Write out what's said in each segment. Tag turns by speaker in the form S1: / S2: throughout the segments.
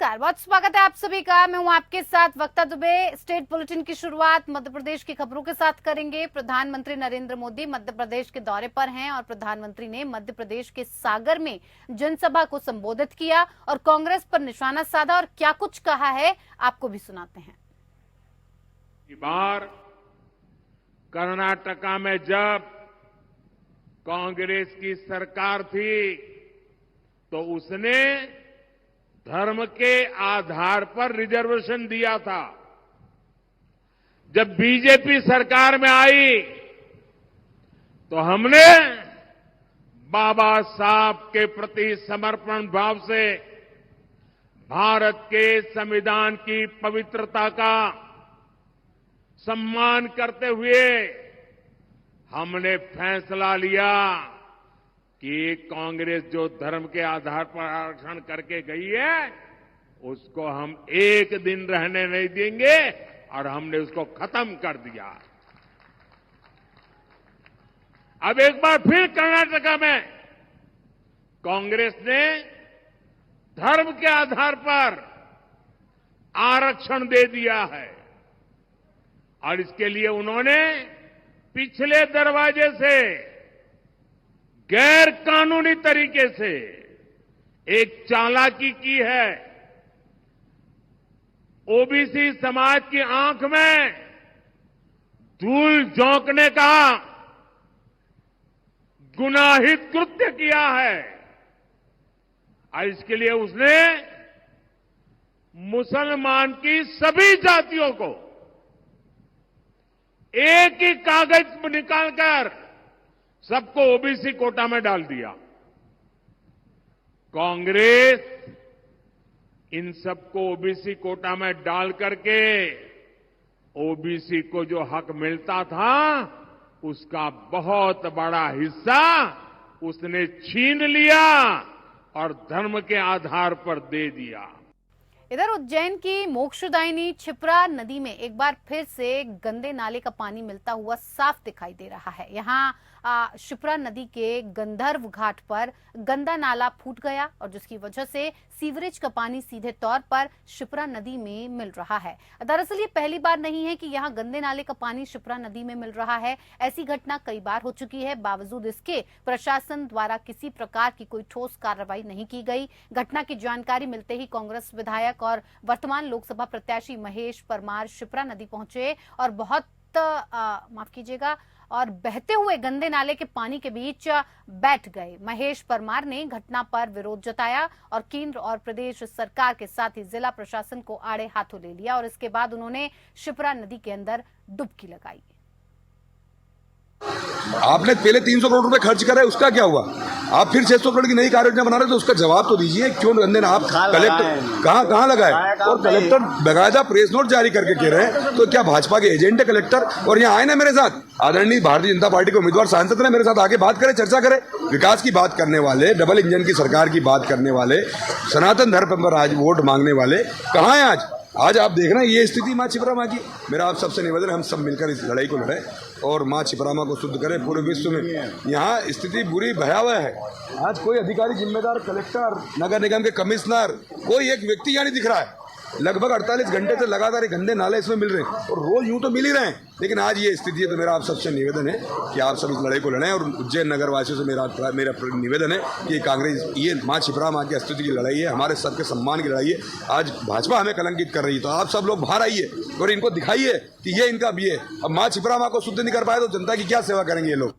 S1: नमस्कार, बहुत स्वागत है आप सभी का। मैं हूं आपके साथ वक्ता दुबे। स्टेट बुलेटिन की शुरुआत मध्य प्रदेश की खबरों के साथ करेंगे। प्रधानमंत्री नरेंद्र मोदी मध्य प्रदेश के दौरे पर हैं और प्रधानमंत्री ने मध्य प्रदेश के सागर में जनसभा को संबोधित किया और कांग्रेस पर निशाना साधा और क्या कुछ कहा है आपको भी सुनाते हैं।
S2: बार कर्नाटका में जब कांग्रेस की सरकार थी तो उसने धर्म के आधार पर रिजर्वेशन दिया था। जब बीजेपी सरकार में आई तो हमने बाबा साहब के प्रति समर्पण भाव से भारत के संविधान की पवित्रता का सम्मान करते हुए हमने फैसला लिया कि कांग्रेस जो धर्म के आधार पर आरक्षण करके गई है उसको हम एक दिन रहने नहीं देंगे और हमने उसको खत्म कर दिया। अब एक बार फिर कर्नाटका में कांग्रेस ने धर्म के आधार पर आरक्षण दे दिया है और इसके लिए उन्होंने पिछले दरवाजे से गैर कानूनी तरीके से एक चालाकी की है। ओबीसी समाज की आंख में धूल झोंकने का गुनाहित कृत्य किया है और इसके लिए उसने मुसलमान की सभी जातियों को एक ही कागज निकालकर सबको ओबीसी कोटा में डाल दिया। कांग्रेस इन सबको ओबीसी कोटा में डाल करके ओबीसी को जो हक मिलता था उसका बहुत बड़ा हिस्सा उसने छीन लिया और धर्म के आधार पर दे दिया।
S1: इधर उज्जैन की मोक्षदायिनी छिपरा नदी में एक बार फिर से गंदे नाले का पानी मिलता हुआ साफ दिखाई दे रहा है। यहाँ शिप्रा नदी के गंधर्व घाट पर गंदा नाला फूट गया और जिसकी वजह से सीवरेज का पानी सीधे तौर पर शिप्रा नदी में मिल रहा है। दरअसल ये पहली बार नहीं है कि यहाँ गंदे नाले का पानी शिप्रा नदी में मिल रहा है। ऐसी घटना कई बार हो चुकी है। बावजूद इसके प्रशासन द्वारा किसी प्रकार की कोई ठोस कार्रवाई नहीं की गई। घटना की जानकारी मिलते ही कांग्रेस विधायक और वर्तमान लोकसभा प्रत्याशी महेश परमार शिप्रा नदी पहुंचे और बहुत माफ कीजिएगा और बहते हुए गंदे नाले के पानी के बीच बैठ गए। महेश परमार ने घटना पर विरोध जताया और केंद्र और प्रदेश सरकार के साथ ही जिला प्रशासन को आड़े हाथों ले लिया और इसके बाद उन्होंने शिप्रा नदी के अंदर डुबकी लगाई।
S3: आपने पहले 300 करोड़ रुपए खर्च करे, उसका क्या हुआ? आप फिर 600 करोड़ की नई कार्य योजना बना रहे तो उसका जवाब तो दीजिए। क्यों गंदे ना आप कलेक्टर कहाँ लगाए? और कलेक्टर बकायदा प्रेस नोट जारी करके कह रहे हैं तो क्या भाजपा के एजेंट है कलेक्टर? और यहाँ आए ना मेरे साथ आदरणीय भारतीय जनता पार्टी के उम्मीदवार सांसद ने, मेरे साथ आके बात करें, चर्चा करें। विकास की बात करने वाले, डबल इंजन की सरकार की बात करने वाले, सनातन धर्म पर आज वोट मांगने वाले कहाँ हैं आज आप देख रहे हैं ये स्थिति माँ छिपरा माँ की। मेरा आप सबसे निवेदन है हम सब मिलकर इस लड़ाई को लड़ें और माँ छिपरा माँ को शुद्ध करें। पूरे विश्व में यहाँ स्थिति बुरी भयावह है। आज कोई अधिकारी, जिम्मेदार, कलेक्टर, नगर निगम के कमिश्नर, कोई एक व्यक्ति यहाँ नहीं दिख रहा है। लगभग 48 घंटे से लगातार गंदे नाले इसमें मिल रहे हैं और रोज यूं तो मिल ही रहे हैं, लेकिन आज ये स्थिति है। तो मेरा आप सबसे निवेदन है कि आप सब इस लड़ाई को लड़ें और उज्जैन नगर वासियों से मेरा निवेदन है कि कांग्रेस ये माँ छिपरा माँ की अस्तित्व की लड़ाई है, हमारे सबके सम्मान की लड़ाई है। आज भाजपा हमें कलंकित कर रही है तो आप सब लोग बाहर आइए और इनको दिखाइए कि ये इनका भी है। अब माँ छिपरा माँ को शुद्ध नहीं कर पाए तो जनता की क्या सेवा करेंगे ये लोग?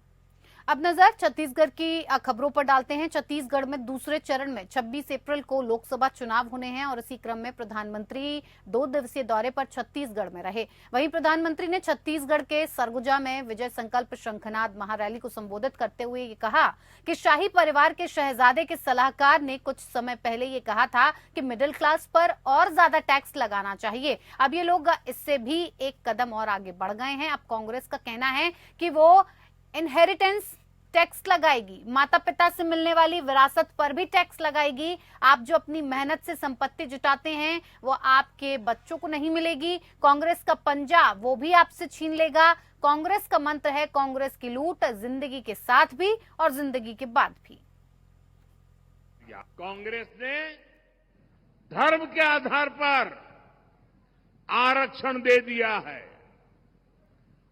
S1: अब नजर छत्तीसगढ़ की खबरों पर डालते हैं। छत्तीसगढ़ में दूसरे चरण में 26 अप्रैल को लोकसभा चुनाव होने हैं और इसी क्रम में प्रधानमंत्री 2 दिवसीय दौरे पर छत्तीसगढ़ में रहे। वहीं प्रधानमंत्री ने छत्तीसगढ़ के सरगुजा में विजय संकल्प शंखनाद महारैली को संबोधित करते हुए ये कहा कि शाही परिवार के शहजादे के सलाहकार ने कुछ समय पहले ये कहा था कि मिडिल क्लास पर और ज्यादा टैक्स लगाना चाहिए। अब ये लोग इससे भी एक कदम और आगे बढ़ गए हैं। अब कांग्रेस का कहना है कि वो इनहेरिटेंस टैक्स लगाएगी, माता पिता से मिलने वाली विरासत पर भी टैक्स लगाएगी। आप जो अपनी मेहनत से संपत्ति जुटाते हैं वो आपके बच्चों को नहीं मिलेगी। कांग्रेस का पंजा वो भी आपसे छीन लेगा। कांग्रेस का मंत्र है कांग्रेस की लूट, जिंदगी के साथ भी और जिंदगी के बाद भी।
S2: कांग्रेस ने धर्म के आधार पर आरक्षण दे दिया है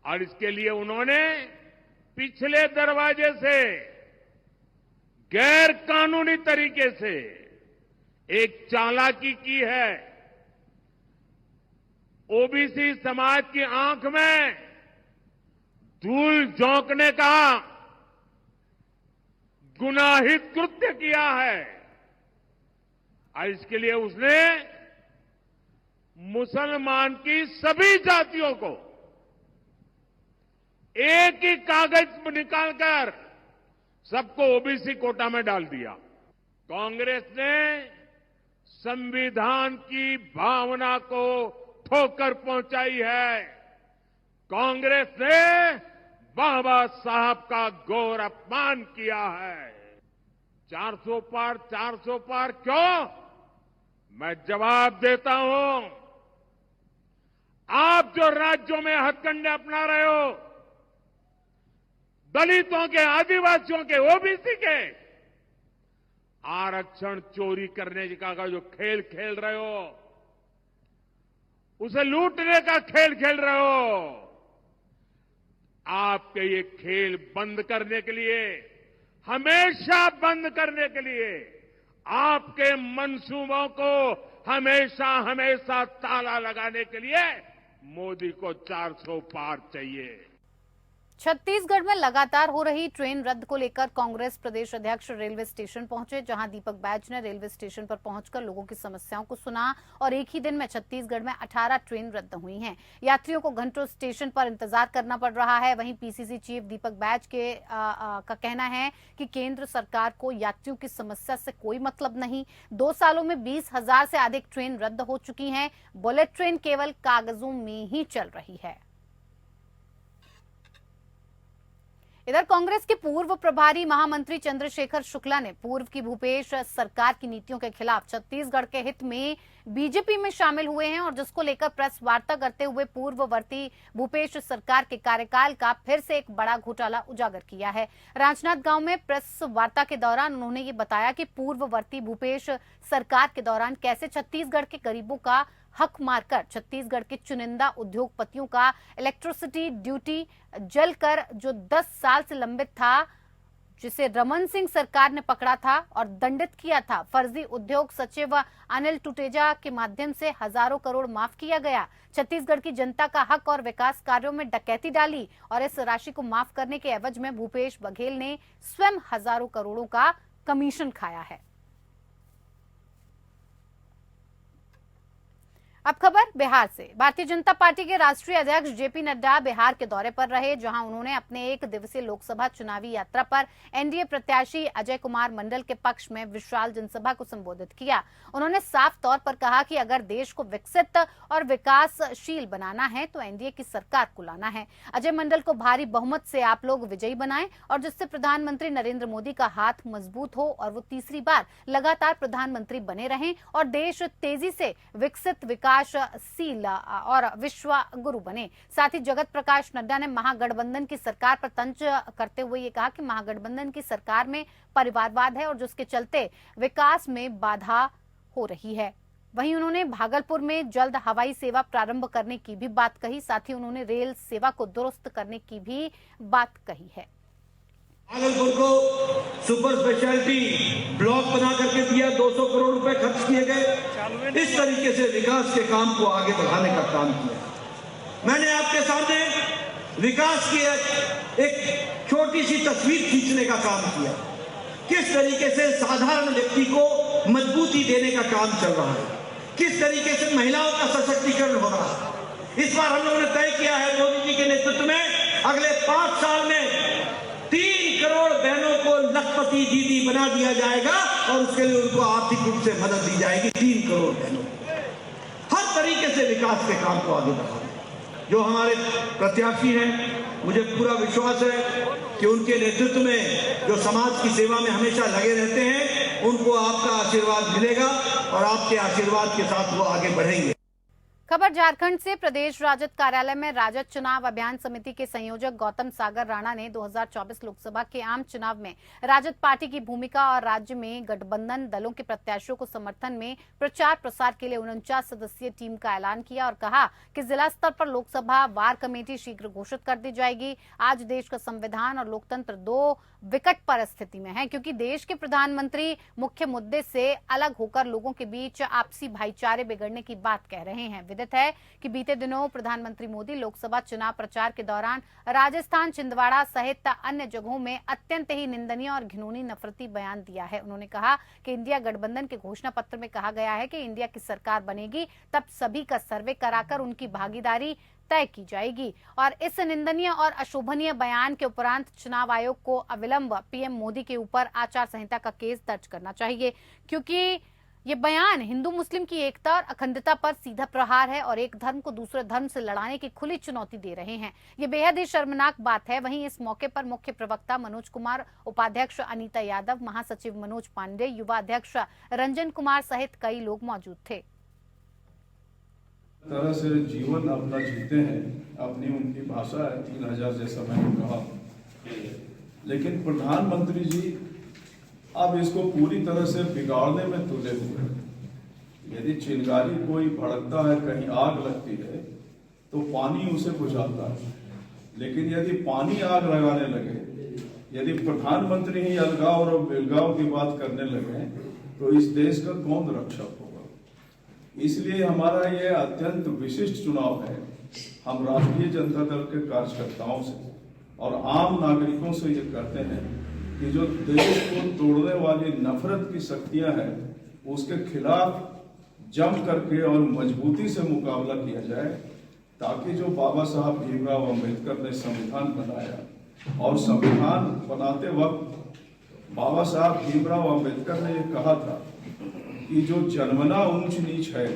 S2: और इसके लिए उन्होंने पिछले दरवाजे से गैर कानूनी तरीके से एक चालाकी की है। ओबीसी समाज की आंख में धूल झोंकने का गुनाहित कृत्य किया है और इसके लिए उसने मुसलमान की सभी जातियों को एक ही कागज निकालकर सबको ओबीसी कोटा में डाल दिया। कांग्रेस ने संविधान की भावना को ठोकर पहुंचाई है। कांग्रेस ने बाबा साहब का घोर अपमान किया है। 400 पार क्यों? मैं जवाब देता हूं। आप जो राज्यों में हथकंडे अपना रहे हो, दलितों के, आदिवासियों के, ओबीसी के आरक्षण चोरी करने का जो खेल खेल रहे हो, उसे लूटने का खेल खेल रहे हो, आपके ये खेल बंद करने के लिए, हमेशा बंद करने के लिए, आपके मंसूबों को हमेशा हमेशा ताला लगाने के लिए मोदी को 400 पार चाहिए।
S1: छत्तीसगढ़ में लगातार हो रही ट्रेन रद्द को लेकर कांग्रेस प्रदेश अध्यक्ष रेलवे स्टेशन पहुंचे, जहां दीपक बैज ने रेलवे स्टेशन पर पहुंचकर लोगों की समस्याओं को सुना और एक ही दिन में छत्तीसगढ़ में 18 ट्रेन रद्द हुई हैं। यात्रियों को घंटों स्टेशन पर इंतजार करना पड़ रहा है। वहीं पीसीसी चीफ दीपक बैज का कहना है कि केंद्र सरकार को यात्रियों की समस्या से कोई मतलब नहीं। 2 सालों में 20,000 से अधिक ट्रेन रद्द हो चुकी हैं। बुलेट ट्रेन केवल कागजों में ही चल रही है। इधर कांग्रेस के पूर्व प्रभारी महामंत्री चंद्रशेखर शुक्ला ने पूर्व की भूपेश सरकार की नीतियों के खिलाफ छत्तीसगढ़ के हित में बीजेपी में शामिल हुए हैं और जिसको लेकर प्रेस वार्ता करते हुए पूर्ववर्ती भूपेश सरकार के कार्यकाल का फिर से एक बड़ा घोटाला उजागर किया है। राजनांदगांव में प्रेस वार्ता के दौरान उन्होंने ये बताया कि पूर्ववर्ती भूपेश सरकार के दौरान कैसे छत्तीसगढ़ के गरीबों का हक मारकर छत्तीसगढ़ के चुनिंदा उद्योगपतियों का इलेक्ट्रिसिटी ड्यूटी जलकर जो 10 साल से लंबित था, जिसे रमन सिंह सरकार ने पकड़ा था और दंडित किया था। फर्जी उद्योग सचिव अनिल टुटेजा के माध्यम से हजारों करोड़ माफ किया गया। छत्तीसगढ़ की जनता का हक और विकास कार्यों में डकैती डाली और इस राशि को माफ करने के एवज में भूपेश बघेल ने स्वयं हजारों करोड़ों का कमीशन खाया है। अब खबर बिहार से। भारतीय जनता पार्टी के राष्ट्रीय अध्यक्ष जेपी नड्डा बिहार के दौरे पर रहे, जहां उन्होंने अपने 1 दिवसीय लोकसभा चुनावी यात्रा पर एनडीए प्रत्याशी अजय कुमार मंडल के पक्ष में विशाल जनसभा को संबोधित किया। उन्होंने साफ तौर पर कहा कि अगर देश को विकसित और विकासशील बनाना है तो एनडीए की सरकार को लाना है। अजय मंडल को भारी बहुमत से आप लोग विजयी बनाएं और जिससे प्रधानमंत्री नरेंद्र मोदी का हाथ मजबूत हो और वो तीसरी बार लगातार प्रधानमंत्री बने रहें और देश तेजी से विकसित, विकासशील और विश्व गुरु बने। साथ ही जगत प्रकाश नड्डा ने महागठबंधन की सरकार पर तंज करते हुए ये कहा कि महागठबंधन की सरकार में परिवारवाद है और जिसके चलते विकास में बाधा हो रही है। वहीं उन्होंने भागलपुर में जल्द हवाई सेवा प्रारंभ करने की भी बात कही। साथ ही उन्होंने रेल सेवा को दुरुस्त करने की भी बात कही है।
S4: भागलपुर को सुपर स्पेशलिटी ब्लॉक बना करके दिया, 200 करोड़ रुपए खर्च किए गए। इस तरीके से विकास के काम को आगे बढ़ाने का काम किया। मैंने आपके सामने विकास की एक छोटी सी तस्वीर खींचने का काम किया। किस तरीके से साधारण व्यक्ति को मजबूती देने का काम चल रहा है, किस तरीके से महिलाओं का सशक्तिकरण हो रहा है। इस बार हम लोगों ने तय किया है मोदी जी के नेतृत्व में अगले 5 साल में 3 करोड़ बहनों को लखपति दीदी बना दिया जाएगा और उसके लिए उनको आर्थिक रूप से मदद दी जाएगी। 3 करोड़ बहनों हर तरीके से विकास के काम को आगे बढ़ाएंगे। जो हमारे प्रत्याशी हैं, मुझे पूरा विश्वास है कि उनके नेतृत्व में जो समाज की सेवा में हमेशा लगे रहते हैं, उनको आपका आशीर्वाद मिलेगा और आपके आशीर्वाद के साथ वो आगे बढ़ेंगे।
S1: खबर झारखंड से। प्रदेश राजद कार्यालय में राजद चुनाव अभियान समिति के संयोजक गौतम सागर राणा ने 2024 लोकसभा के आम चुनाव में राजद पार्टी की भूमिका और राज्य में गठबंधन दलों के प्रत्याशियों को समर्थन में प्रचार प्रसार के लिए 49 सदस्यीय टीम का ऐलान किया और कहा कि जिला स्तर पर लोकसभा वार कमेटी शीघ्र घोषित कर दी जाएगी। आज देश का संविधान और लोकतंत्र दो विकट परिस्थिति में है, क्योंकि देश के प्रधानमंत्री मुख्य मुद्दे से अलग होकर लोगों के बीच आपसी भाईचारे बिगड़ने की बात कह रहे हैं। विदित है कि बीते दिनों प्रधानमंत्री मोदी लोकसभा चुनाव प्रचार के दौरान राजस्थान, छिंदवाड़ा सहित अन्य जगहों में अत्यंत ही निंदनीय और घिनौनी नफरती बयान दिया है। उन्होंने कहा कि इंडिया गठबंधन के घोषणा पत्र में कहा गया है कि इंडिया की सरकार बनेगी तब सभी का सर्वे कराकर उनकी भागीदारी तय की जाएगी और इस निंदनीय और अशोभनीय बयान के उपरांत चुनाव आयोग को अविलंब पीएम मोदी के ऊपर आचार संहिता का केस दर्ज करना चाहिए, क्योंकि ये बयान हिंदू मुस्लिम की एकता और अखंडता पर सीधा प्रहार है और एक धर्म को दूसरे धर्म से लड़ाने की खुली चुनौती दे रहे हैं। ये बेहद ही शर्मनाक बात है। वहीं इस मौके पर मुख्य प्रवक्ता मनोज कुमार, उपाध्यक्ष अनीता यादव, महासचिव मनोज पांडे, युवा अध्यक्ष रंजन कुमार सहित कई लोग मौजूद थे।
S5: तरह से जीवन अपना जीते हैं, अपनी उनकी भाषा है, 3000 जैसा मैंने कहा। लेकिन प्रधानमंत्री जी अब इसको पूरी तरह से बिगाड़ने में तुले हुए हैं। यदि चिंगारी कोई भड़कता है, कहीं आग लगती है तो पानी उसे बुझाता है, लेकिन यदि पानी आग लगाने लगे, यदि प्रधानमंत्री ही अलगाव और बिलगाव की बात करने लगे तो इस देश का कौन रक्षक होगा। इसलिए हमारा ये अत्यंत विशिष्ट चुनाव है। हम राष्ट्रीय जनता दल के कार्यकर्ताओं से और आम नागरिकों से ये करते हैं कि जो देश को तोड़ने वाली नफरत की शक्तियां हैं उसके खिलाफ जम करके और मजबूती से मुकाबला किया जाए, ताकि जो बाबा साहब भीमराव अम्बेडकर ने संविधान बनाया और संविधान बनाते वक्त बाबा साहब भीमराव अम्बेडकर ने ये कहा था कि जो जन्मना ऊंच नीच है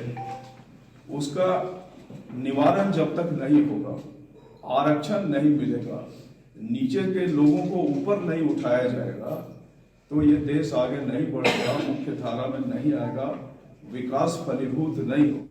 S5: उसका निवारण जब तक नहीं होगा, आरक्षण नहीं मिलेगा, नीचे के लोगों को ऊपर नहीं उठाया जाएगा, तो ये देश आगे नहीं बढ़ेगा, मुख्य धारा में नहीं आएगा, विकास फलीभूत नहीं होगा।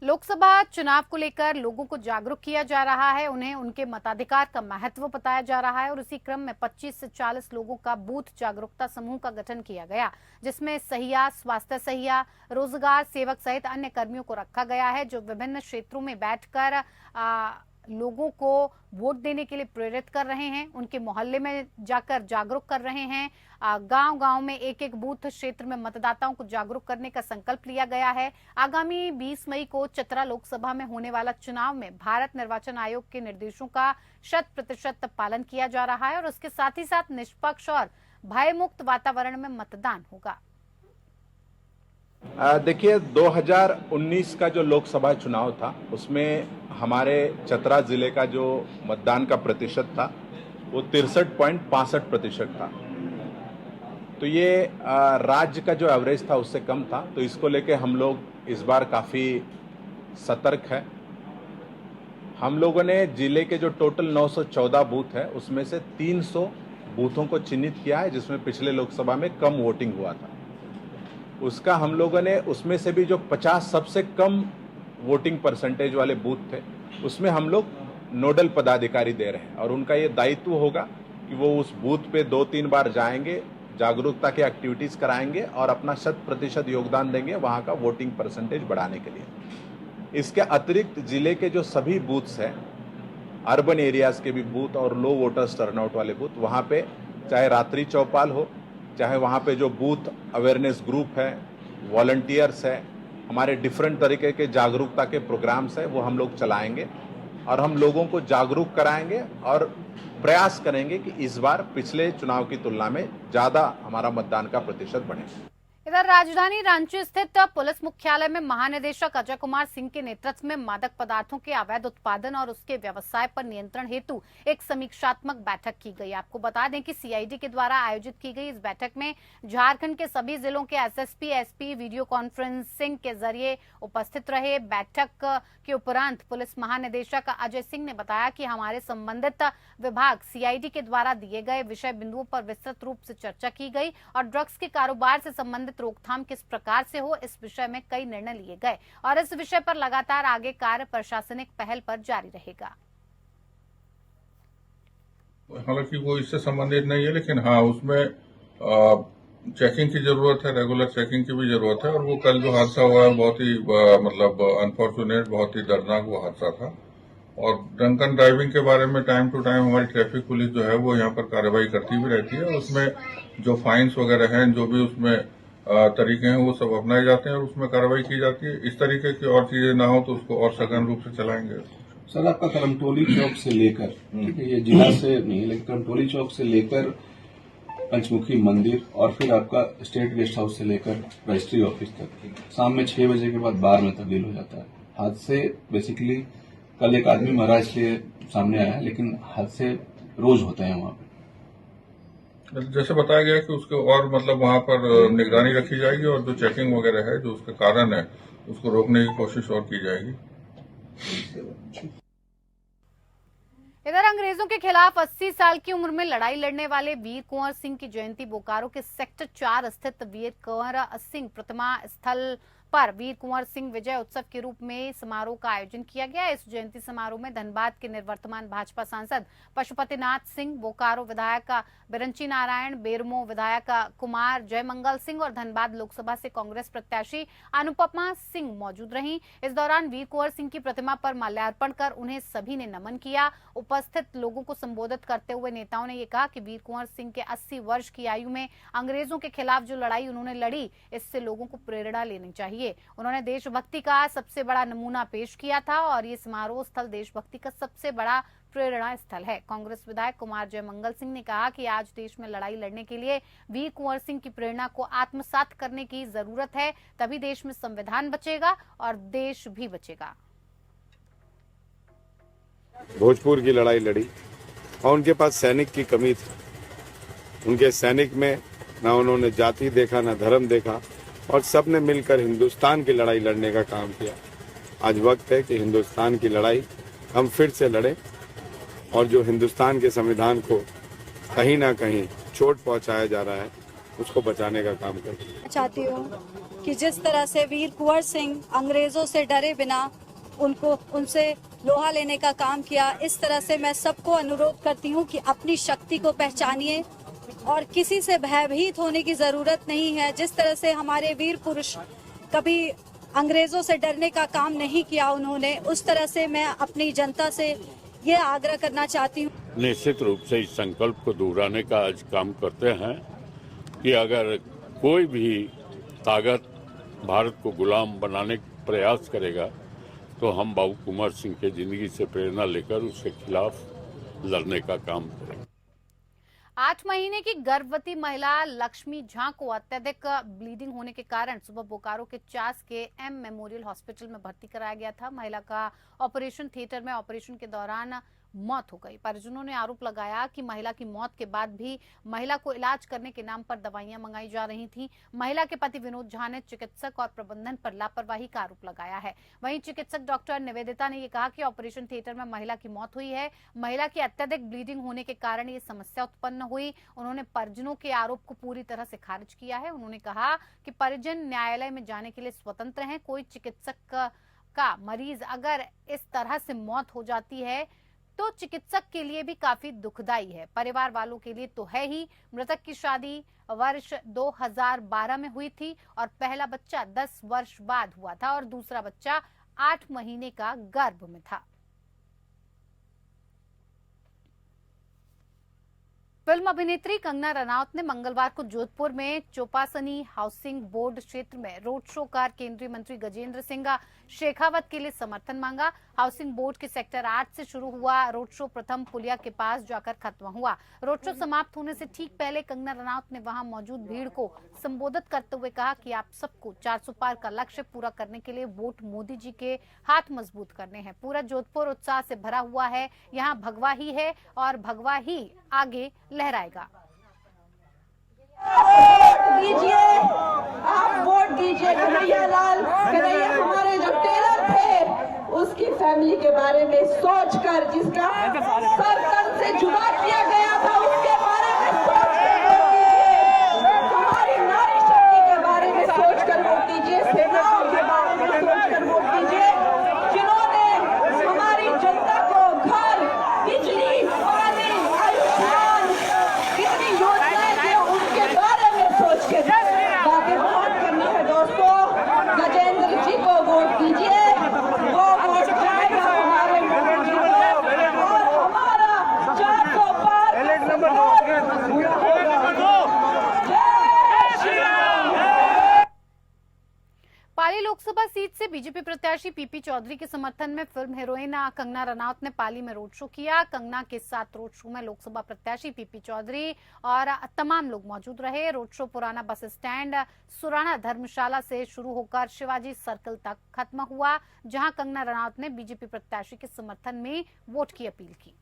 S1: लोकसभा चुनाव को लेकर लोगों को जागरूक किया जा रहा है, उन्हें उनके मताधिकार का महत्व बताया जा रहा है और इसी क्रम में 25 से 40 लोगों का बूथ जागरूकता समूह का गठन किया गया, जिसमें सहिया, स्वास्थ्य सहिया, रोजगार सेवक सहित अन्य कर्मियों को रखा गया है, जो विभिन्न क्षेत्रों में बैठकर लोगों को वोट देने के लिए प्रेरित कर रहे हैं, उनके मोहल्ले में जाकर जागरूक कर रहे हैं। गांव-गांव में एक-एक बूथ क्षेत्र में मतदाताओं को जागरूक करने का संकल्प लिया गया है। आगामी 20 मई को चतरा लोकसभा में होने वाला चुनाव में भारत निर्वाचन आयोग के निर्देशों का 100% पालन किया जा रहा है और उसके साथ ही साथ निष्पक्ष और भयमुक्त वातावरण में मतदान होगा।
S6: देखिए, 2019 का जो लोकसभा चुनाव था उसमें हमारे चतरा जिले का जो मतदान का प्रतिशत था वो 63.65% था। तो ये राज्य का जो एवरेज था उससे कम था, तो इसको लेके हम लोग इस बार काफ़ी सतर्क है। हम लोगों ने जिले के जो टोटल 914 बूथ है उसमें से 300 बूथों को चिन्हित किया है, जिसमें पिछले लोकसभा में कम वोटिंग हुआ था। उसका हम लोगों ने उसमें से भी जो 50 सबसे कम वोटिंग परसेंटेज वाले बूथ थे उसमें हम लोग नोडल पदाधिकारी दे रहे हैं और उनका ये दायित्व होगा कि वो उस बूथ पे 2-3 बार जाएंगे, जागरूकता की एक्टिविटीज कराएंगे और अपना 100% योगदान देंगे वहां का वोटिंग परसेंटेज बढ़ाने के लिए। इसके अतिरिक्त जिले के जो सभी बूथ्स हैं, अर्बन एरियाज के भी बूथ और लो वोटर्स टर्नआउट वाले बूथ, वहां पे चाहे रात्रि चौपाल हो, चाहे वहाँ पे जो बूथ अवेयरनेस ग्रुप है, वॉलंटियर्स है, हमारे डिफरेंट तरीके के जागरूकता के प्रोग्राम्स है, वो हम लोग चलाएंगे और हम लोगों को जागरूक कराएंगे और प्रयास करेंगे कि इस बार पिछले चुनाव की तुलना में ज़्यादा हमारा मतदान का प्रतिशत बढ़े।
S1: इधर राजधानी रांची स्थित पुलिस मुख्यालय में महानिदेशक अजय कुमार सिंह के नेतृत्व में मादक पदार्थों के अवैध उत्पादन और उसके व्यवसाय पर नियंत्रण हेतु एक समीक्षात्मक बैठक की गई। आपको बता दें कि सीआईडी के द्वारा आयोजित की गई इस बैठक में झारखंड के सभी जिलों के एसएसपी, एसपी वीडियो कॉन्फ्रेंसिंग के जरिए उपस्थित रहे। बैठक के उपरांत पुलिस महानिदेशक अजय सिंह ने बताया कि हमारे संबंधित विभाग सीआईडी के द्वारा दिए गए विषय बिंदुओं पर विस्तृत रूप से चर्चा की गई और ड्रग्स के कारोबार से संबंधित संभावित रोकथाम किस प्रकार से हो, इस विषय में कई निर्णय लिए गए और इस विषय पर लगातार आगे कार्य प्रशासनिक पहल पर जारी रहेगा।
S7: हालांकि वो इससे संबंधित नहीं है, लेकिन हाँ उसमें चेकिंग की जरूरत है, रेगुलर चेकिंग की भी जरूरत है। और वो कल जो हादसा हुआ है बहुत ही मतलब अनफॉर्चुनेट, बहुत ही दर्दनाक वो हादसा था। और ड्रंकन ड्राइविंग के बारे में टाइम टू टाइम हमारी ट्रैफिक पुलिस जो है वो यहाँ पर कार्रवाई करती भी रहती है। उसमें जो फाइन्स वगैरह हैं, जो भी उसमें तरीके हैं, वो सब अपनाए जाते हैं और उसमें कार्रवाई की जाती है। इस तरीके की और चीजें ना हो तो उसको और सघन रूप से चलाएंगे।
S8: सर, आपका करमटोली चौक से लेकर, ठीक है, ये जिला से नहीं लेकिन करमटोली चौक से लेकर पंचमुखी मंदिर और फिर आपका स्टेट गेस्ट हाउस से लेकर रजिस्ट्री ऑफिस तक शाम में 6 बजे के बाद बार में तब्दील हो जाता है। हादसे बेसिकली कल एक आदमी मरा इसलिए सामने आया, लेकिन हादसे रोज होते हैं वहां पे।
S7: जैसे बताया गया कि उसके और मतलब वहां पर निगरानी रखी जाएगी और जो चेकिंग वगैरह है, जो उसका कारण है, उसको रोकने की कोशिश और की जाएगी।
S1: इधर अंग्रेजों के खिलाफ 80 साल की उम्र में लड़ाई लड़ने वाले वीर कुंवर सिंह की जयंती बोकारो के सेक्टर 4 स्थित वीर कुंवर सिंह प्रतिमा स्थल पर वीर कुंवर सिंह विजय उत्सव के रूप में समारोह का आयोजन किया गया। इस जयंती समारोह में धनबाद के निवर्तमान भाजपा सांसद पशुपतिनाथ सिंह, बोकारो विधायक बिरंची नारायण, बेरमो विधायक कुमार जयमंगल सिंह और धनबाद लोकसभा से कांग्रेस प्रत्याशी अनुपमा सिंह मौजूद रहीं। इस दौरान वीर कुंवर सिंह की प्रतिमा पर माल्यार्पण कर उन्हें सभी ने नमन किया। उपस्थित लोगों को संबोधित करते हुए नेताओं ने ये कहा कि वीर कुंवर सिंह के 80 वर्ष की आयु में अंग्रेजों के खिलाफ जो लड़ाई उन्होंने लड़ी, इससे लोगों को प्रेरणा लेनी चाहिए। उन्होंने देशभक्ति का सबसे बड़ा नमूना पेश किया था और ये समारोह स्थल देशभक्ति का सबसे बड़ा प्रेरणा स्थल है। कांग्रेस विधायक कुमार जयमंगल सिंह ने कहा कि आज देश में लड़ाई लड़ने के लिए वीर कुंवर सिंह की प्रेरणा को आत्मसात करने की जरूरत है, तभी देश में संविधान बचेगा और देश भी बचेगा।
S9: भोजपुर की लड़ाई लड़ी और उनके पास सैनिक की कमी थी। उनके सैनिक में न उन्होंने जाति देखा, न धर्म देखा और सब ने मिलकर हिंदुस्तान की लड़ाई लड़ने का काम किया। आज वक्त है कि हिंदुस्तान की लड़ाई हम फिर से लड़ें और जो हिंदुस्तान के संविधान को कहीं ना कहीं चोट पहुंचाया जा रहा है, उसको बचाने का काम करें।
S10: चाहती हूँ कि जिस तरह से वीर कुंवर सिंह अंग्रेजों से डरे बिना उनसे लोहा लेने का काम किया, इस तरह से मैं सबको अनुरोध करती हूँ कि अपनी शक्ति को पहचानिए और किसी से भयभीत होने की जरूरत नहीं है। जिस तरह से हमारे वीर पुरुष कभी अंग्रेजों से डरने का काम नहीं किया उन्होंने, उस तरह से मैं अपनी जनता से ये आग्रह करना चाहती हूँ।
S11: निश्चित रूप से इस संकल्प को दोहराने का आज काम करते हैं कि अगर कोई भी ताकत भारत को गुलाम बनाने का प्रयास करेगा तो हम बाबू कुंवर सिंह के जिंदगी से प्रेरणा लेकर उसके खिलाफ लड़ने का काम करेंगे।
S1: 8 महीने की गर्भवती महिला लक्ष्मी झा को अत्यधिक ब्लीडिंग होने के कारण सुबह बोकारो के चास के एम मेमोरियल हॉस्पिटल में भर्ती कराया गया था। महिला का ऑपरेशन थिएटर में ऑपरेशन के दौरान मौत हो गई। परिजनों ने आरोप लगाया कि महिला की मौत के बाद भी महिला को इलाज करने के नाम पर दवाइयां मंगाई जा रही थी। महिला के पति विनोद झा ने चिकित्सक और प्रबंधन पर लापरवाही का आरोप लगाया है। वहीं चिकित्सक डॉक्टर निवेदिता ने यह कहा कि ऑपरेशन थिएटर में महिला की मौत हुई है। महिला की अत्यधिक ब्लीडिंग होने के कारण ये समस्या उत्पन्न हुई। उन्होंने परिजनों के आरोप को पूरी तरह से खारिज किया है। उन्होंने कहा कि परिजन न्यायालय में जाने के लिए स्वतंत्र हैं। कोई चिकित्सक का मरीज अगर इस तरह से मौत हो जाती है तो चिकित्सक के लिए भी काफी दुखदाई है, परिवार वालों के लिए तो है ही। मृतक की शादी वर्ष 2012 में हुई थी और पहला बच्चा 10 वर्ष बाद हुआ था और दूसरा बच्चा 8 महीने का गर्भ में था। फिल्म अभिनेत्री कंगना रनौत ने मंगलवार को जोधपुर में चोपासनी हाउसिंग बोर्ड क्षेत्र में रोड शो कर केंद्रीय मंत्री गजेंद्र सिंह शेखावत के लिए समर्थन मांगा। हाउसिंग बोर्ड के सेक्टर 8 से शुरू हुआ रोड शो प्रथम पुलिया के पास जाकर खत्म हुआ। रोड शो समाप्त होने से ठीक पहले कंगना रनौत ने वहां मौजूद भीड़ को संबोधित करते हुए कहा कि आप सबको 400 पार का लक्ष्य पूरा करने के लिए वोट मोदी जी के हाथ मजबूत करने हैं। पूरा जोधपुर उत्साह से भरा हुआ है। यहाँ भगवा ही है और भगवा ही आगे लहराएगा।
S12: दीजिए, आप वोट दीजिए कन्हैया लाल। कन्हैया हमारे जो टेलर थे उसकी फैमिली के बारे में सोचकर, जिसका सर तन से जुदा किया गया था, उसके बारे में सोचकर हमारी नारी शक्ति के बारे
S1: से बीजेपी प्रत्याशी पीपी चौधरी के समर्थन में फिल्म हीरोइन कंगना रनौत ने पाली में रोड शो किया। कंगना के साथ रोड शो में लोकसभा प्रत्याशी पीपी चौधरी और तमाम लोग मौजूद रहे। रोड शो पुराना बस स्टैंड सुराना धर्मशाला से शुरू होकर शिवाजी सर्कल तक खत्म हुआ, जहां कंगना रनौत ने बीजेपी प्रत्याशी के समर्थन में वोट की अपील की।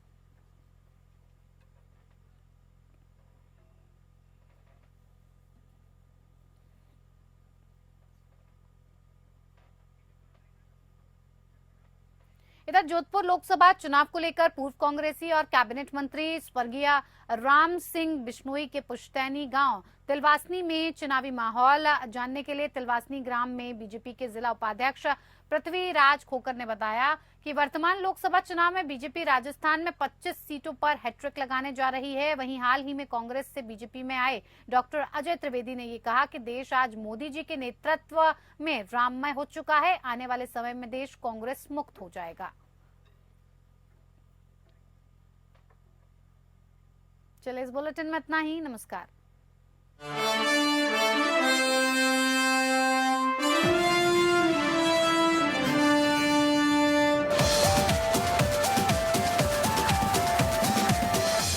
S1: इधर जोधपुर लोकसभा चुनाव को लेकर पूर्व कांग्रेसी और कैबिनेट मंत्री स्वर्गीय राम सिंह बिश्नोई के पुश्तैनी गांव तिलवासनी में चुनावी माहौल जानने के लिए तिलवासनी ग्राम में बीजेपी के जिला उपाध्यक्ष पृथ्वीराज खोकर ने बताया कि वर्तमान लोकसभा चुनाव में बीजेपी राजस्थान में 25 सीटों पर हैट्रिक लगाने जा रही है। वहीं हाल ही में कांग्रेस से बीजेपी में आए डॉक्टर अजय त्रिवेदी ने ये कहा कि देश आज मोदी जी के नेतृत्व में राममय हो चुका है। आने वाले समय में देश कांग्रेस मुक्त हो जाएगा। चलिए इस बुलेटिन में इतना ही। नमस्कार।